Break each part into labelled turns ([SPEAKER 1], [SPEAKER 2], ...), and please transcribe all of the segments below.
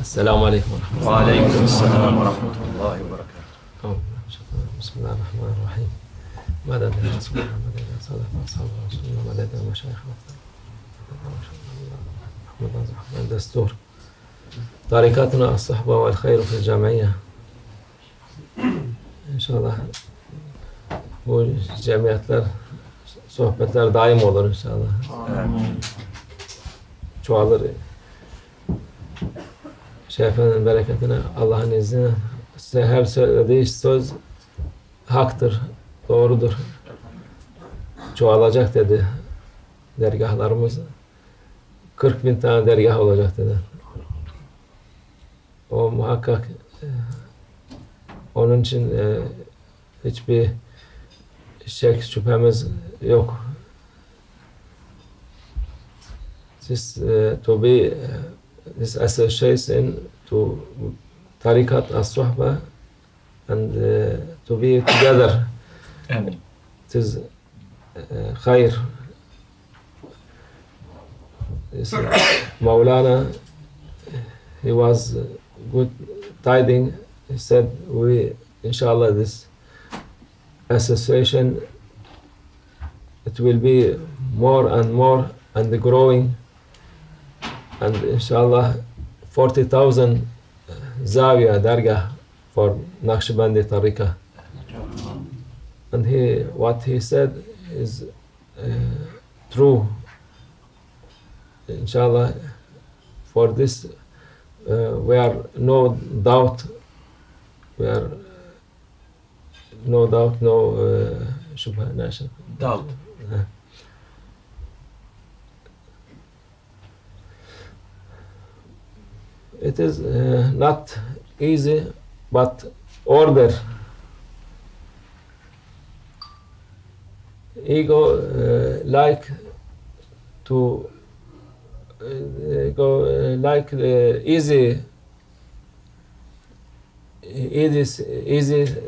[SPEAKER 1] السلام عليكم ورحمة الله.
[SPEAKER 2] وعليكم السلام ورحمة الله وبركاته.
[SPEAKER 1] بسم الله الرحمن الرحيم. مدد يا رسول الله، مدد يا صادق أصحاب رسول الله، مدد يا مشايخ محمد دستور طريقتنا الصحبة والخير في الجمعية. İnşallah bu cemiyetler, sohbetler daim olur inşallah. Çoğalır. Şeyh'in bereketine, Allah'ın izniyle size her söylediği söz haktır, doğrudur. Çoğalacak dedi dergahlarımız. 40.000 tane dergah olacak dedi. O muhakkak onun için hiçbir şek şüphemiz yok. To be this association to tarikat as-suhba and to be together.
[SPEAKER 2] Amen.
[SPEAKER 1] It is khair. Maulana, he was good tiding. He said, we, inshallah, this association, it will be more and more and growing. And inshallah, 40,000 Zawiya Dargah for Naqshbandi Tariqah. And what he said is true. Inshallah, for this, we are no doubt, no shubha,
[SPEAKER 2] Doubt.
[SPEAKER 1] It is not easy, but order. Ego like to go like the easy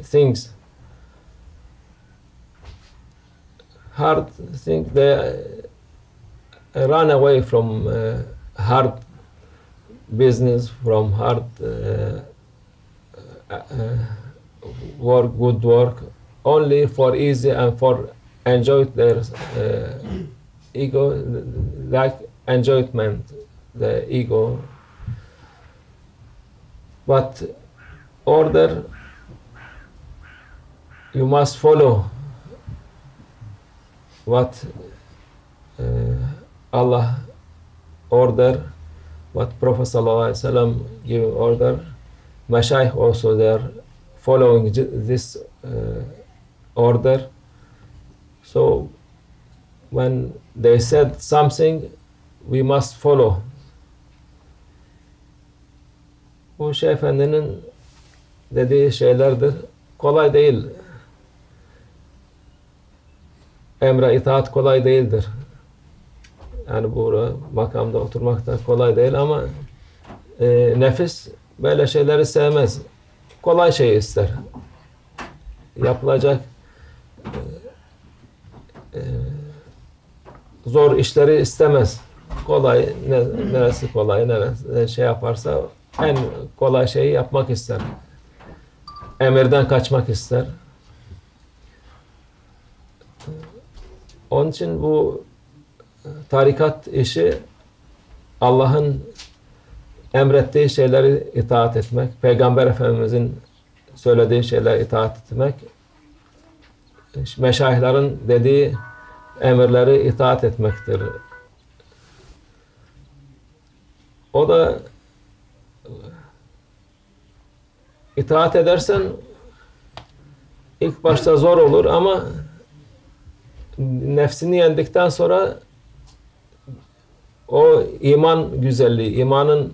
[SPEAKER 1] things. Hard things, they run away from hard business, from hard work, good work, only for easy and for enjoy their ego, like enjoyment, the ego. But order, you must follow what Allah order, what Prophet ﷺ gave order. Mashayikh also, they are following this order. So when they said something, we must follow. Bu Şeyh Efendi'nin dediği şeylerdir. Kolay değil. Emre itaat kolay değildir. Yani bu makamda oturmak da kolay değil ama nefis böyle şeyleri sevmez. Kolay şey ister. Yapılacak zor işleri istemez. Kolay, neresi kolay, neresi şey yaparsa en kolay şeyi yapmak ister. Emirden kaçmak ister. Onun için bu tarikat işi Allah'ın emrettiği şeyleri itaat etmek, Peygamber Efendimizin söylediği şeyleri itaat etmek, meşayihlerin dediği emirleri itaat etmektir. O da itaat edersen ilk başta zor olur ama nefsini yendikten sonra o iman güzelliği, imanın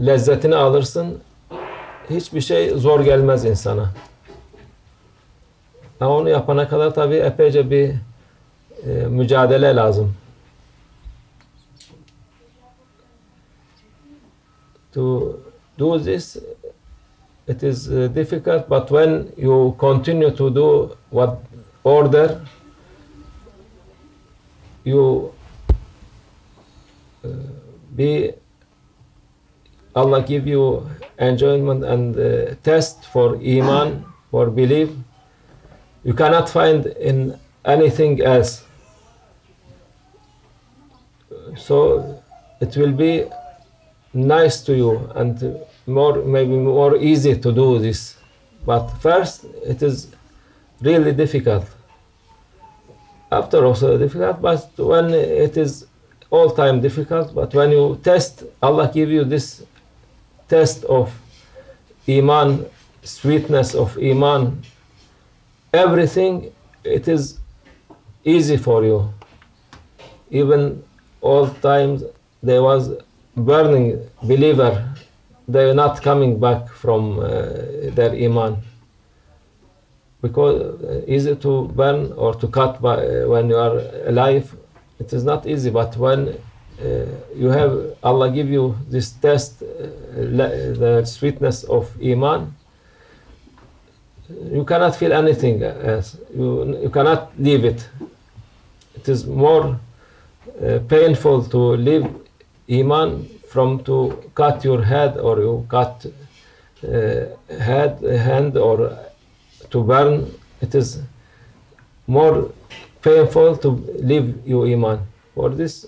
[SPEAKER 1] lezzetini alırsın. Hiçbir şey zor gelmez insana. Ama onu yapana kadar tabii epeyce bir mücadele lazım. To do this, it is difficult, but when you continue to do what order, you be Allah give you enjoyment and test for iman, for belief. You cannot find in anything else. So it will be nice to you and maybe more easy to do this. But first, it is really difficult. After also difficult, but when it is all time difficult, but when you test, Allah give you this test of iman, sweetness of iman, everything, it is easy for you. Even all times there was burning believer, they are not coming back from their iman. Because easy to burn or to cut when you are alive, it is not easy. But when you have Allah give you this test, the sweetness of iman, you cannot feel anything else. You cannot leave it. It is more painful to leave iman from to cut your head, or you cut hand, or to burn. It is more painful to leave your iman. For this,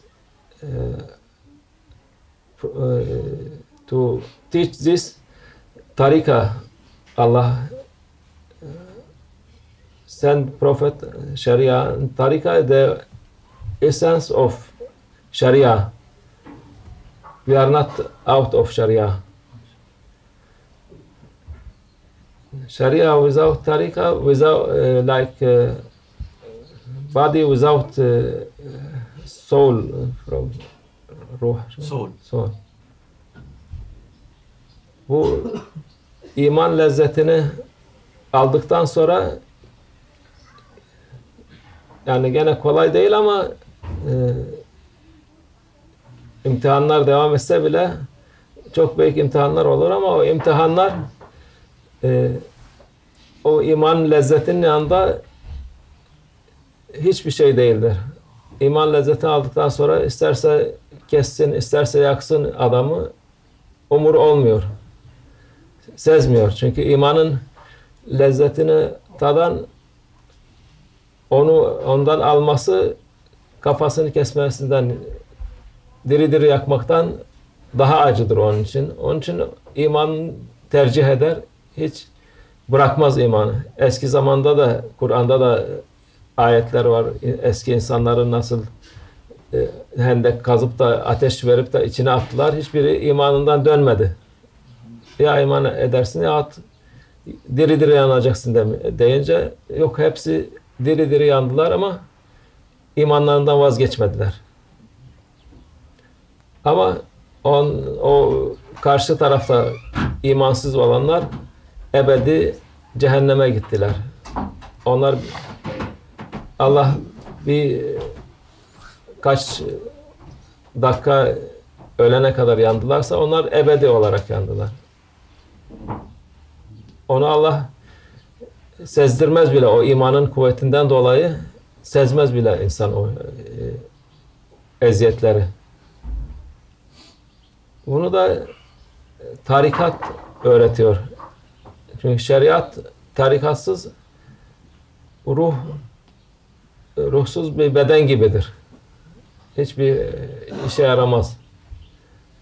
[SPEAKER 1] to teach this tariqah, Allah send Prophet Sharia. Tariqah, the essence of Sharia. We are not out of Sharia. Sharia without tariqah, without body without soul, from ruh. Soul. Bu iman lezzetini aldıktan sonra, yani gene kolay değil ama imtihanlar devam etse bile çok büyük imtihanlar olur, ama o imtihanlar o iman lezzetinin yanında hiçbir şey değildir. İman lezzetini aldıktan sonra isterse kessin, isterse yaksın adamı, umur olmuyor. Sezmiyor. Çünkü imanın lezzetini tadan, ondan alması kafasını kesmesinden, diri diri yakmaktan daha acıdır onun için. Onun için iman tercih eder. Hiç bırakmaz imanı. Eski zamanda da, Kur'an'da da ayetler var. Eski insanların nasıl hendek kazıp da ateş verip de içine attılar. Hiçbiri imanından dönmedi. Ya iman edersin ya at, diri diri yanacaksın deyince, yok, hepsi diri diri yandılar ama imanlarından vazgeçmediler. Ama o karşı tarafta imansız olanlar ebedi cehenneme gittiler. Onlar, Allah kaç dakika ölene kadar yandılarsa onlar ebedi olarak yandılar. Onu Allah sezdirmez bile, o imanın kuvvetinden dolayı sezmez bile insan o eziyetleri. Bunu da tarikat öğretiyor. Çünkü şeriat tarikatsız, ruhsuz bir beden gibidir. Hiçbir işe yaramaz.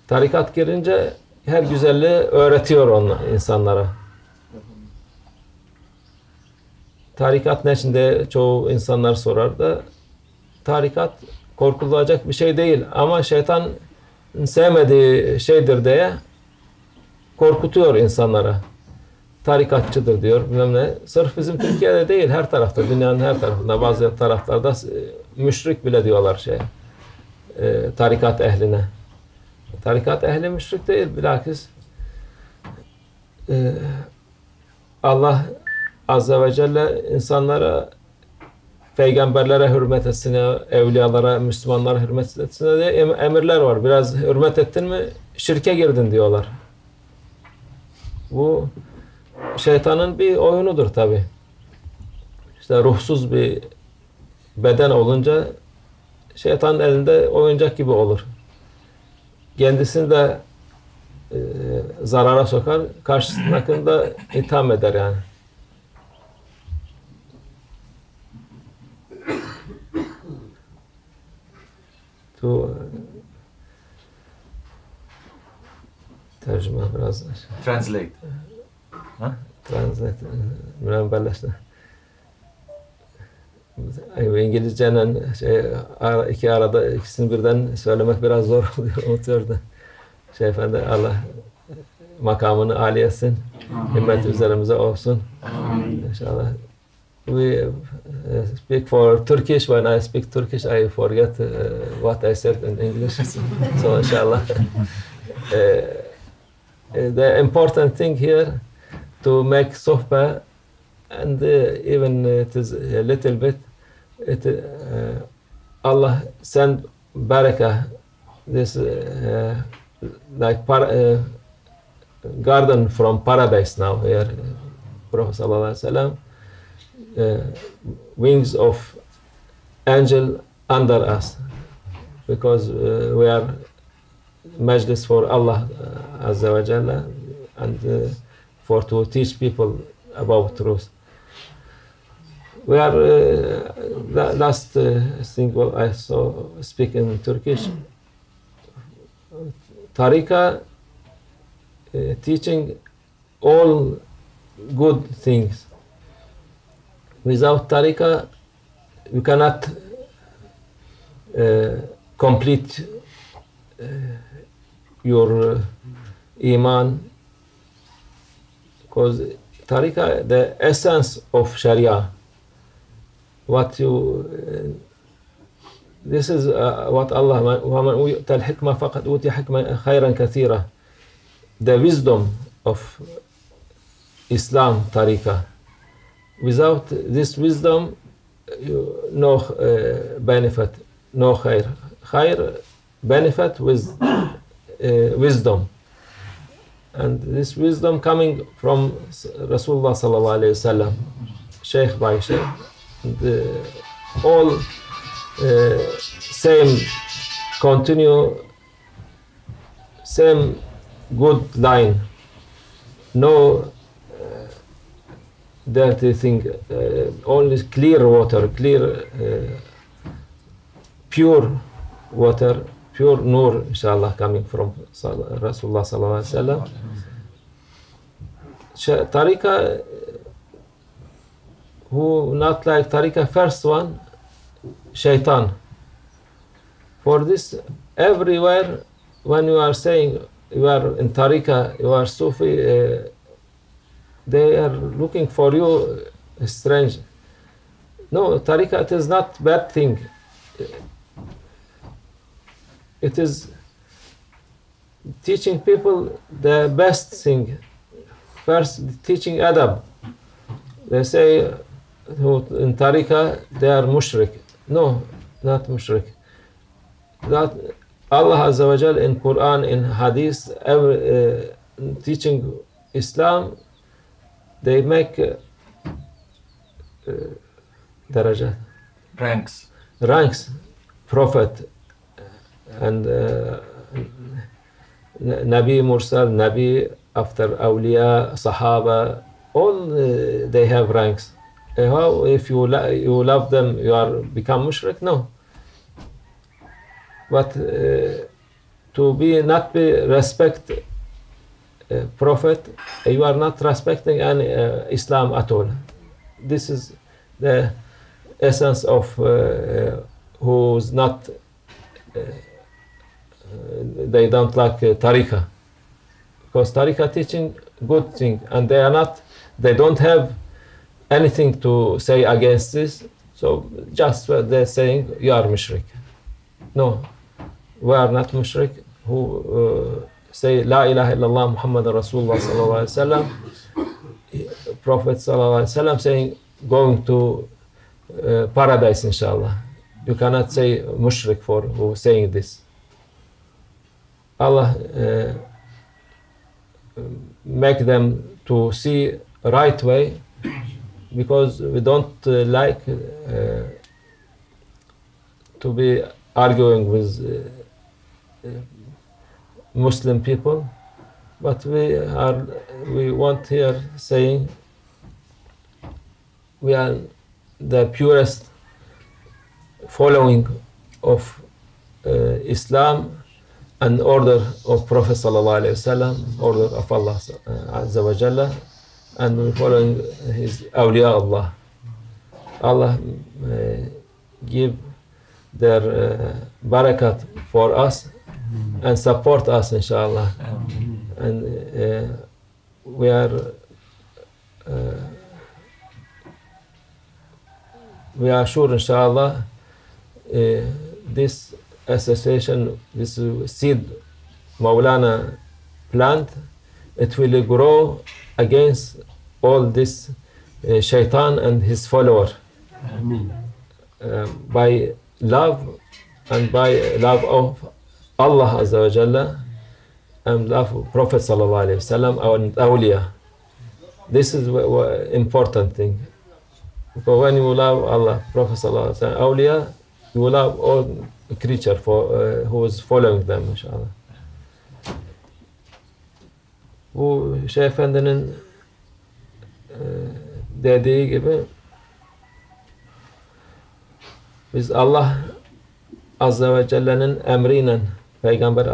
[SPEAKER 1] Tarikat girince her güzelliği öğretiyor insanlara. Tarikat ne için de çoğu insanlar sorar da, tarikat korkulacak bir şey değil ama şeytan sevmediği şeydir diye korkutuyor insanlara. Tarikatçıdır diyor, bilmem ne. Sırf bizim Türkiye'de değil, her tarafta, dünyanın her tarafında, bazı taraflarda müşrik bile diyorlar tarikat ehline. Tarikat ehli müşrik değil, bilakis Allah Azze ve Celle insanlara, peygamberlere hürmet etsine, evliyalara, Müslümanlara hürmet etsine diye emirler var. Biraz hürmet ettin mi şirke girdin diyorlar. Bu şeytanın bir oyunudur tabi. İşte ruhsuz bir beden olunca şeytanın elinde oyuncak gibi olur. Kendisini de zarara sokar, karşısındakini de itham eder yani. Tercüme biraz.
[SPEAKER 2] Translate.
[SPEAKER 1] Translate. Mürebberleşti. İngilizceyle iki arada ikisini birden söylemek biraz zor oluyor. Unutuyordu. Efendi Allah makamını âli etsin. Himmet üzerimize olsun. İnşallah. We speak for Turkish. When I speak Turkish, I forget what I said in English. So inshallah. The important thing here to make sohbah, and even it is a little bit, Allah send barakah, this like garden from paradise now here, Prophet sallallahu alaihi wasallam, wings of angel under us, because we are majlis for Allah Azza wa Jalla, and for to teach people about truth. We are last thing I saw speak in Turkish. Tariqa teaching all good things. Without tariqa, you cannot complete your iman, because tariqa, the essence of Sharia. What you this is what Allah وَمَنْ أُوتِيَ الْحِكْمَةَ فَقَدْ أُوتِيَ حِكْمًا خَيْرًا كَثِيرًا. The wisdom of Islam tariqa. Without this wisdom, no benefit, no khair. Khair benefit with wisdom, and this wisdom coming from Rasulullah sallallahu alaihi wasallam, sheikh by sheikh. All same continue, same good line, no dirty thing, only clear water, clear pure water, pure nur, inshallah, coming from Rasulullah sallallahu alaihi wasallam. Tariqa, who not like tariqa, first one, shaitan. For this, everywhere, when you are saying you are in tariqa, you are Sufi, they are looking for you strange. No, tariqa, it is not bad thing. It is teaching people the best thing. First, teaching adab. They say in tariqa they are mushrik. No, not mushrik. That Allah Azza wa Jal in Quran, in Hadith, teaching Islam, they make daraja,
[SPEAKER 2] ranks.
[SPEAKER 1] Prophet and Nabi Mursal, Nabi, after Awliya, Sahaba, all they have ranks. How if you love them, you are become mushrik? No. But to not be respect Prophet, you are not respecting any Islam at all. This is the essence of who's not. They don't like tariqa, because tariqa teaching good thing, and they don't have anything to say against this. So just they're saying you are mushrik. No, we are not mushrik. Who say La ilaha illallah Muhammad Rasulullah sallallahu alaihi wasallam. Prophet sallallahu alaihi wasallam saying going to paradise inshallah. You cannot say mushrik for who saying this. Allah make them to see right way, because we don't like to be arguing with Muslim people. But we want here saying we are the purest following of Islam and order of Prophet sallallahu alaihi wasallam, order of Allah azza wa jalla, and we following his awliya Allah. Allah give their barakat for us and support us, inshallah. And we are sure, inshallah, this association, this seed Maulana plant, it will grow against all this shaitan and his follower. By love and by love of Allah Azza wa Jalla and love of Prophet sallallahu alaihi wasallam and awliya. This is important thing. Because when you love Allah, Prophet sallallahu alaihi wasallam, awliya, you will love all creature who is following them, inşallah. Bu Şeyh Efendi'nin dediği gibi biz Allah Azze ve Celle'nin emriyle, Peygamber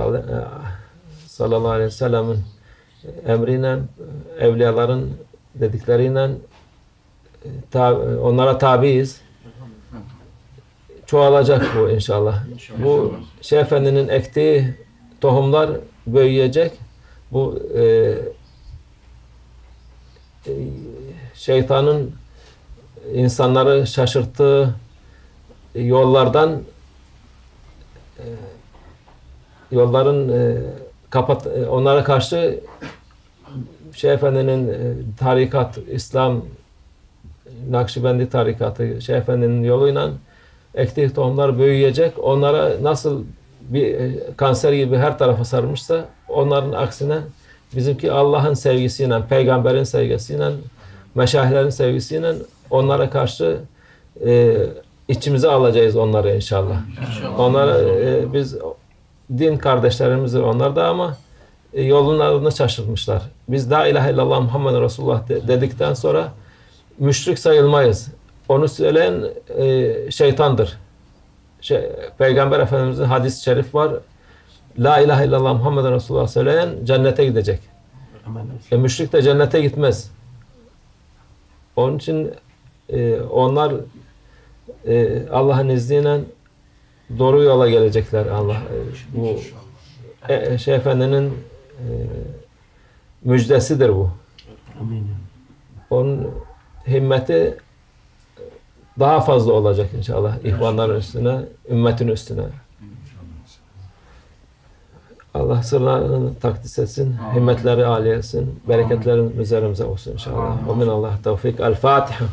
[SPEAKER 1] sallallahu aleyhi ve sellem'in emriyle, evliyaların dedikleriyle onlara tabiiz. Çoğalacak bu inşallah. Bu Şeyh Efendi'nin ektiği tohumlar büyüyecek. Bu şeytanın insanları şaşırttığı yollardan onlara karşı Şeyh Efendi'nin tarikat, İslam Nakşibendi tarikatı, Şeyh Efendi'nin yoluyla ektiği tohumlar büyüyecek. Onlara nasıl bir kanser gibi her tarafa sarmışsa, onların aksine bizimki Allah'ın sevgisiyle, Peygamber'in sevgisiyle, meşayihlerin sevgisiyle onlara karşı içimize alacağız onları inşallah. Onlara biz din kardeşlerimizdir onlar da ama yollarını şaşırtmışlar. Biz la ilahe illallah Muhammed Resulullah dedikten sonra müşrik sayılmayız. Onu söyleyen şeytandır. Peygamber Efendimiz'in hadis-i şerif var. La ilahe illallah Muhammed Resulullah söyleyen cennete gidecek. Müşrik de cennete gitmez. Onun için onlar Allah'ın izniyle doğru yola gelecekler. Allah bu Şeyh Efendi'nin müjdesidir bu. Onun himmeti daha fazla olacak inşallah ihvanların üstüne, ümmetin üstüne. Allah sırlarını takdis etsin, himmetleri âli etsin, bereketlerin üzerimize olsun inşallah. Amin. Allah tevfik. El Fatiha.